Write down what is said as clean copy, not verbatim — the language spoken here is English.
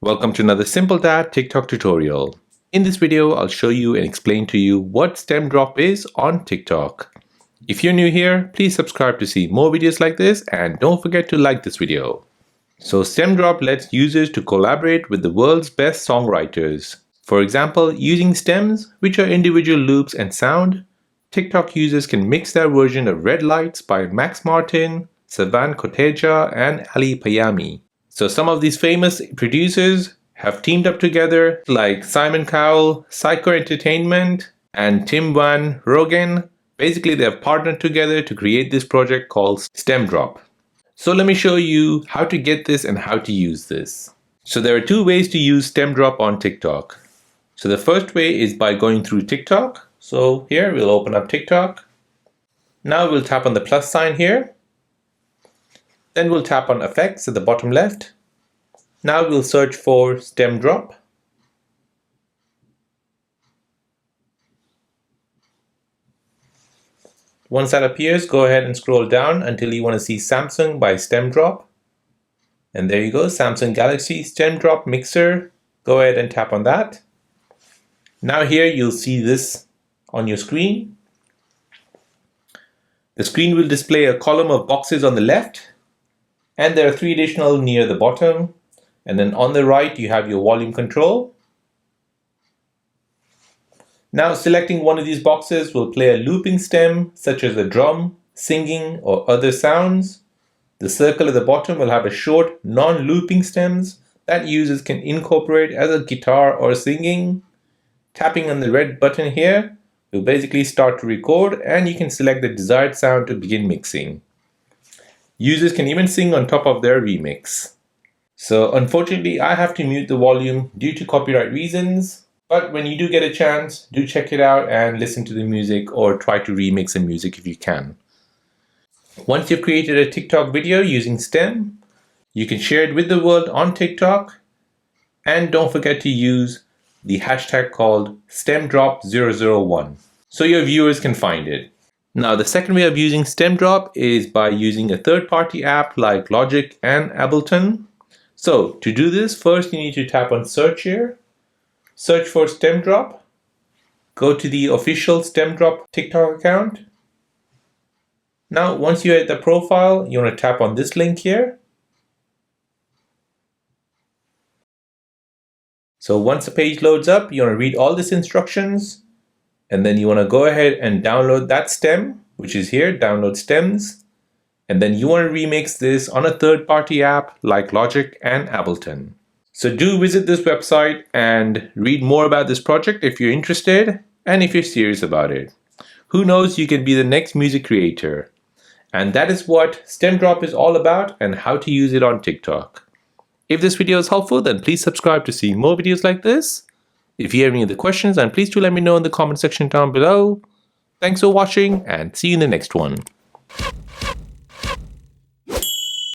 Welcome to another Simple Dad TikTok tutorial. In this video, I'll show you and explain to you what StemDrop is on TikTok. If you're new here, please subscribe to see more videos like this and don't forget to like this video. So StemDrop lets users to collaborate with the world's best songwriters. For example, using stems, which are individual loops and sound, TikTok users can mix their version of Red Lights by Max Martin, Savan Kotecha, and Ali Payami. So some of these famous producers have teamed up together, like Simon Cowell, Psycho Entertainment, and Tim Van Rogen. Basically, they have partnered together to create this project called StemDrop. So let me show you how to get this and how to use this. So there are two ways to use StemDrop on TikTok. So the first way is by going through TikTok. So here we'll open up TikTok. Now we'll tap on the plus sign here. Then we'll tap on effects at the bottom left. Now we'll search for StemDrop. Once that appears, go ahead and scroll down until you want to see Samsung by StemDrop. And there you go, Samsung Galaxy StemDrop Mixer. Go ahead and tap on that. Now here you'll see this on your screen. The screen will display a column of boxes on the left. And there are 3 additional near the bottom. And then on the right, you have your volume control. Now selecting one of these boxes will play a looping stem, such as a drum, singing, or other sounds. The circle at the bottom will have a short, non-looping stems that users can incorporate as a guitar or singing. Tapping on the red button here will basically start to record, and you can select the desired sound to begin mixing. Users can even sing on top of their remix. So unfortunately, I have to mute the volume due to copyright reasons, but when you do get a chance, do check it out and listen to the music or try to remix the music if you can. Once you've created a TikTok video using Stem, you can share it with the world on TikTok, and don't forget to use the hashtag called StemDrop001 so your viewers can find it. Now, the second way of using StemDrop is by using a third-party app like Logic and Ableton. So to do this, first you need to tap on search here, search for StemDrop, go to the official StemDrop TikTok account. Now, once you're at the profile, you want to tap on this link here. So once the page loads up, you want to read all these instructions. And then you want to go ahead and download that stem, which is here, download stems. And then you want to remix this on a third-party app like Logic and Ableton. So do visit this website and read more about this project if you're interested and if you're serious about it. Who knows, you can be the next music creator. And that is what StemDrop is all about and how to use it on TikTok. If this video is helpful, then please subscribe to see more videos like this. If you have any other questions, then please do let me know in the comment section down below. Thanks for watching and see you in the next one.